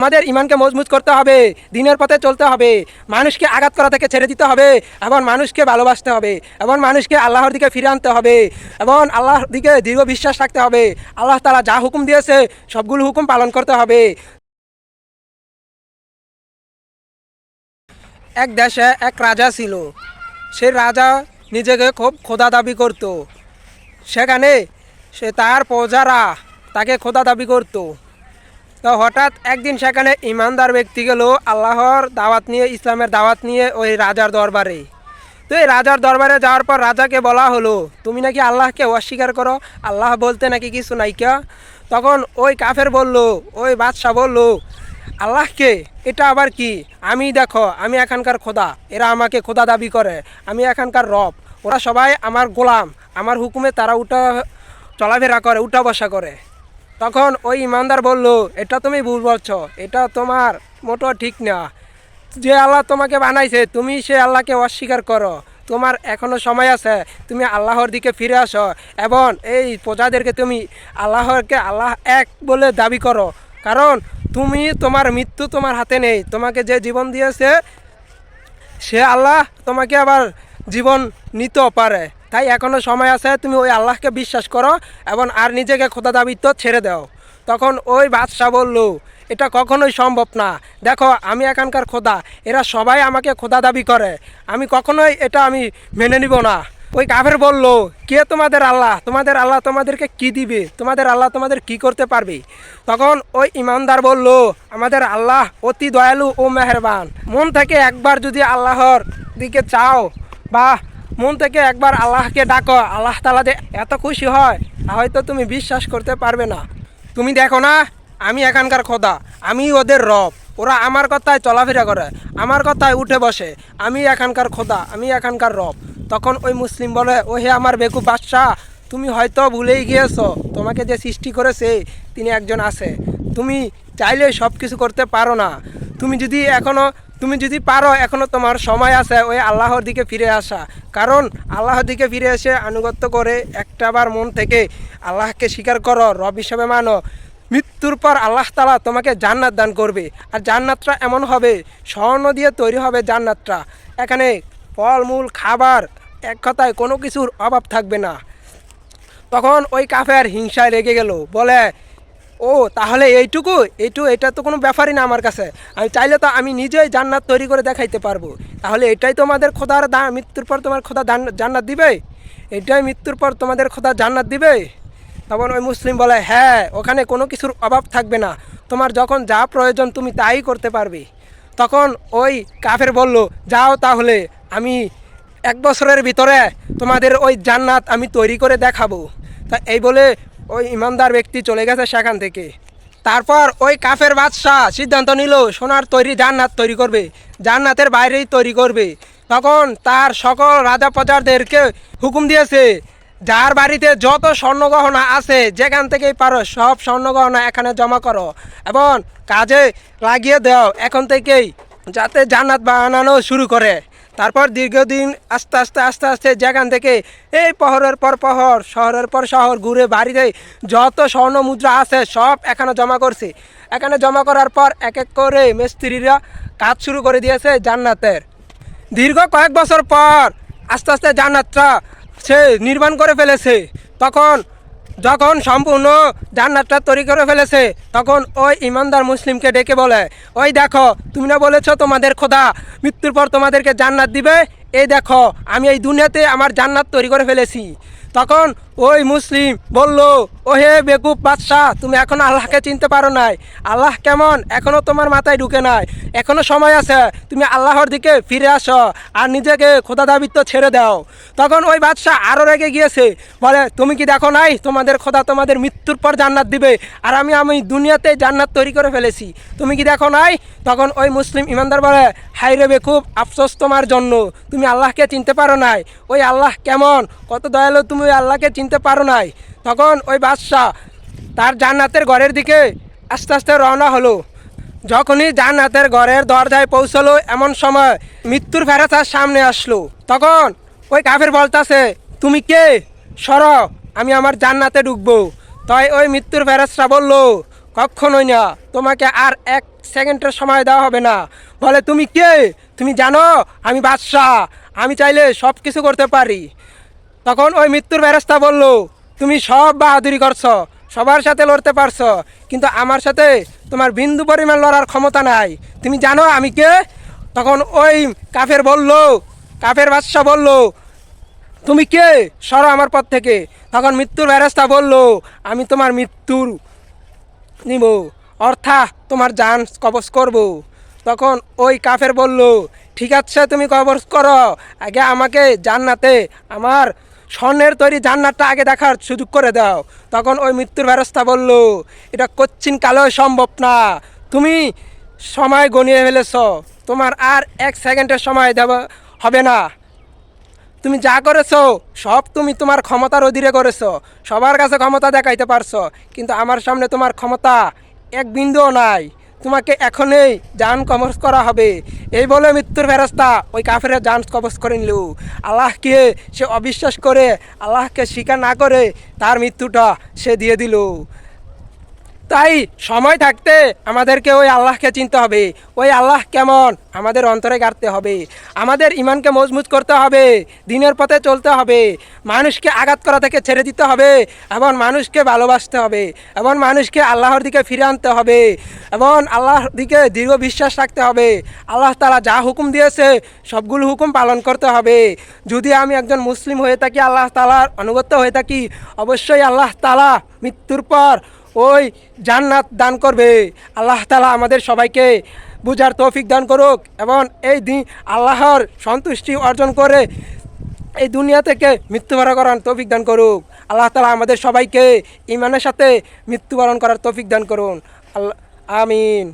আমাদের ইমানকে মজবুত করতে হবে, দিনের পথে চলতে হবে, মানুষকে আঘাত করা থেকে ছেড়ে দিতে হবে এবং মানুষকে ভালোবাসতে হবে এবং মানুষকে আল্লাহর দিকে ফিরে আনতে হবে এবং আল্লাহর দিকে দৃঢ় বিশ্বাস রাখতে হবে। আল্লাহ তাআলা যা হুকুম দিয়েছে সবগুলো হুকুম পালন করতে হবে। এক দেশে এক রাজা ছিল। সেই রাজা নিজেকে খুব খোদা দাবি করত। সেখানে তার প্রজারা তাকে খোদা দাবি করত। তো হঠাৎ একদিন সেখানে ইমানদার ব্যক্তি গেল আল্লাহর দাওয়াত নিয়ে, ইসলামের দাওয়াত নিয়ে ওই রাজার দরবারে। তো এই রাজার দরবারে যাওয়ার পর রাজাকে বলা হলো, তুমি নাকি আল্লাহকে অস্বীকার করো, আল্লাহ বলতে নাকি কিছু নাইকা। তখন ওই কাফের বলল, ওই বাদশা বলল, আল্লাহকে এটা আবার কি? আমি দেখো, আমি এখানকার খোদা, এরা আমাকে খোদা দাবি করে, আমি এখানকার রব, ওরা সবাই আমার গোলাম, আমার হুকুমে তারা চলাফেরা করে, উঠা বসা করে। তখন ওই ইমানদার বলল, এটা তুমি ভুল বলছো, এটা তোমার মোটো ঠিক না। যে আল্লাহ তোমাকে বানাইছে তুমি সে আল্লাহকে অস্বীকার করো, তোমার এখনও সময় আছে, তুমি আল্লাহর দিকে ফিরে আসো এবং এই প্রজাদেরকে তুমি আল্লাহ এক বলে দাবি করো। কারণ তোমার মৃত্যু তোমার হাতে নেই, তোমাকে যে জীবন দিয়েছে সে আল্লাহ তোমাকে আবার জীবন নিতেও পারে। তাই এখনও সময় আছে, তুমি ওই আল্লাহকে বিশ্বাস করো এবং আর নিজেকে খোদা দাবিত্ব ছেড়ে দাও। তখন ওই বাদশাহ বলল, এটা কখনোই সম্ভব না, দেখো আমি এখানকার খোদা, এরা সবাই আমাকে খোদা দাবি করে, আমি কখনোই এটা আমি মেনে নিব না। ওই কাফের বলল, কে তোমাদের আল্লাহ? তোমাদের আল্লাহ তোমাদেরকে কি দিবে? তোমাদের আল্লাহ তোমাদের কি করতে পারবে? তখন ওই ইমানদার বলল, আমাদের আল্লাহ অতি দয়ালু ও মেহেরবান। মন থেকে একবার যদি আল্লাহর দিকে চাও বা মন থেকে একবার আল্লাহকে ডাকো, আল্লাহ তাআলা যে এত খুশি হয় হয়তো তুমি বিশ্বাস করতে পারবে না। তুমি দেখো না, আমি এখানকার খোদা, আমি ওদের রব, ওরা আমার কথায় চলাফেরা করে, আমার কথায় উঠে বসে, আমি এখানকার খোদা, আমি এখানকার রব। তখন ওই মুসলিম বলে, ও হে আমার বেকুব বাদশাহ, তুমি হয়তো ভুলেই গিয়েছো, তোমাকে যে সৃষ্টি করেছে তিনি একজন আছে, তুমি চাইলে সব কিছু করতে পারো না। তুমি যদি পারো, এখনও তোমার সময় আছে ওই আল্লাহর দিকে ফিরে আসা। কারণ আল্লাহর দিকে ফিরে এসে আনুগত্য করে একটাবার মন থেকে আল্লাহকে স্বীকার করো, রব হিসাবে মানো, মৃত্যুর পর আল্লাহ তাআলা তোমাকে জান্নাত দান করবে। আর জান্নাতটা এমন হবে, স্বর্ণ দিয়ে তৈরি হবে জান্নাতটা, এখানে ফলমূল খাবার এক কথায় কোনো কিছুর অভাব থাকবে না। তখন ওই কাফের হিংসায় রেগে গেল, বলে, ও তাহলে এটা তো কোনো ব্যাপারই না আমার কাছে, আমি চাইলে তো আমি নিজেই জান্নাত তৈরি করে দেখাইতে পারবো। তাহলে এটাই তোমাদের খোদার মৃত্যুর পর তোমার খোদা জান্নাত দিবে? এটাই মৃত্যুর পর তোমাদের খোদা জান্নাত দিবে? তখন ওই মুসলিম বলে, হ্যাঁ, ওখানে কোনো কিছুর অভাব থাকবে না, তোমার যখন যা প্রয়োজন তুমি তাই করতে পারবে। তখন ওই কাফের বলল, যাও তাহলে, আমি 1 বছরের ভিতরে তোমাদের ওই জান্নাত আমি তৈরি করে দেখাবো। তা এই বলে ওই ইমানদার ব্যক্তি চলে গেছে সেখান থেকে। তারপর ওই কাফের বাদশাহ সিদ্ধান্ত নিল সোনার তৈরি জান্নাত তৈরি করবে, জান্নাতের বাইরেই তৈরি করবে। তখন তার সকল রাজা প্রজাদেরকে হুকুম দিয়েছে, যার বাড়িতে যত স্বর্ণগহনা আছে যেখান থেকেই পারো সব স্বর্ণগহনা এখানে জমা করো এবং কাজে লাগিয়ে দাও এখন থেকেই, যাতে জান্নাত বানানো শুরু করে। তারপর দীর্ঘদিন আস্তে আস্তে যেখান থেকে এই প্রহরের পর প্রহর, শহরের পর শহর ঘুরে বাড়িতে যত স্বর্ণ মুদ্রা আছে সব এখানে জমা করছে। এখানে জমা করার পর এক এক করে মিস্ত্রিরা কাজ শুরু করে দিয়েছে জান্নাতের। দীর্ঘ কয়েক বছর পর আস্তে আস্তে জান্নাতটা সে নির্মাণ করে ফেলেছে। যখন সম্পূর্ণ জান্নাতটা তৈরি করে ফেলেছে, তখন ওই ইমানদার মুসলিমকে ডেকে বলে, ওই দেখো, তুমি না বলেছো তোমাদের খোদা মৃত্যুর পর তোমাদেরকে জান্নাত দিবে? এই দেখো, আমি এই দুনিয়াতে আমার জান্নাত তৈরি করে ফেলেছি। তখন ওই মুসলিম বলল, ও হে বেকুব বাদশাহ, তুমি এখনও আল্লাহকে চিনতে পারো নাই, আল্লাহ কেমন এখনও তোমার মাথায় ঢুকে নাই, এখনও সময় আছে, তুমি আল্লাহর দিকে ফিরে আসো আর নিজেকে খোদা দাবিত্ব ছেড়ে দাও। তখন ওই বাদশাহ আরও রেগে গিয়েছে, বলে, তুমি কি দেখো নাই তোমাদের খোদা তোমাদের মৃত্যুর পর জান্নাত দিবে, আর আমি দুনিয়াতে জান্নাত তৈরি করে ফেলেছি, তুমি কি দেখো নাই? তখন ওই মুসলিম ইমানদার বলে, হায় রে বেকুব, আফসোস তোমার জন্য, তুমি আল্লাহকে চিনতে পারো নাই, ওই আল্লাহ কেমন, কত দয়ালু, তুমি ওই আল্লাহকে চিনতে পারো নাই। তখন ওই বাদশাহ তার জান্নাতের ঘরের দিকে আস্তে আস্তে রওনা হলো। যখনই জান্নাতের ঘরের দরজায় পৌঁছলো, এমন সময় মৃত্যুর ফেরেশতা সামনে আসলো। তখন ওই কাফের বলতাছে, তুমি কে? সরো, আমি আমার জান্নাতে ঢুকবো। তাই ওই মৃত্যুর ফেরেশতা বলল, কখনোই না, তোমাকে আর 1 সেকেন্ডের সময় দেওয়া হবে না। বলে তুমি কে? তুমি জানো আমি বাদশাহ, আমি চাইলে সব কিছু করতে পারি। তখন ওই মৃত্যুর ফেরেশতা বলল, তুমি সব বাহাদুরি করছো, সবার সাথে লড়তে পারছো, কিন্তু আমার সাথে তোমার বিন্দু পরিমাণ লড়ার ক্ষমতা নাই। তুমি জানো আমি কে? তখন ওই কাফের বাদশাহ বলল, তুমি কে? সরো আমার পথ থেকে। তখন মৃত্যুর ফেরেশতা বলল, আমি তোমার মৃত্যুর নিব, অর্থাৎ তোমার জান কবজ করব। তখন ওই কাফের বলল, ঠিক আছে তুমি কবজ করো, আগে আমাকে জান্নাতে আমার স্বর্ণের তৈরি জান্নাতটা আগে দেখার সুযোগ করে দাও। তখন ওই মৃত্যুর ফেরেশতা বলল, এটা কচ্ছিন কালেও সম্ভব না, তুমি সময় গনিয়ে ফেলেছ, তোমার আর 1 সেকেন্ডের সময় দেওয়া হবে না। তুমি যা করেছো সব তুমি তোমার ক্ষমতার অধীনে করেছো, সবার কাছে ক্ষমতা দেখাইতে পারছো, কিন্তু আমার সামনে তোমার ক্ষমতা এক বিন্দুও নাই। তোমাকে এখনই জান কবজ করা হবে। এই বলে মৃত্যুর ফেরেশতা ওই কাফের জান কবজ করে নিল। আল্লাহকে সে অবিশ্বাস করে, আল্লাহকে স্বীকার না করে তার মৃত্যুটা সে দিয়ে দিল। তাই সময় থাকতে আমাদেরকে ওই আল্লাহকে চিনতে হবে। ওই আল্লাহ কেমন আমাদের অন্তরে গাড়তে হবে, আমাদের ইমানকে মজবুত করতে হবে, দিনের পথে চলতে হবে, মানুষকে আঘাত করা থেকে ছেড়ে দিতে হবে, এবং মানুষকে ভালোবাসতে হবে, এবং মানুষকে আল্লাহর দিকে ফিরে আনতে হবে, এবং আল্লাহর দিকে দৃঢ় বিশ্বাস রাখতে হবে। আল্লাহ তাআলা যা হুকুম দিয়েছে সবগুলো হুকুম পালন করতে হবে। যদি আমি একজন মুসলিম হয়ে থাকি, আল্লাহ তাআলার আনুগত্য হয়ে থাকি, অবশ্যই আল্লাহ তাআলা মৃত্যুর পর ওই জান্নাত দান করবে। আল্লাহ তাআলা আমাদের সবাইকে বুঝার তৌফিক দান করুক, এবং এই দিন আল্লাহর সন্তুষ্টি অর্জন করে এই দুনিয়া থেকে মৃত্যুবরণ করার তৌফিক দান করুক। আল্লাহ তাআলা আমাদের সবাইকে ঈমানের সাথে মৃত্যুবরণ করার তৌফিক দান করুন। আল্লাহ আমিন।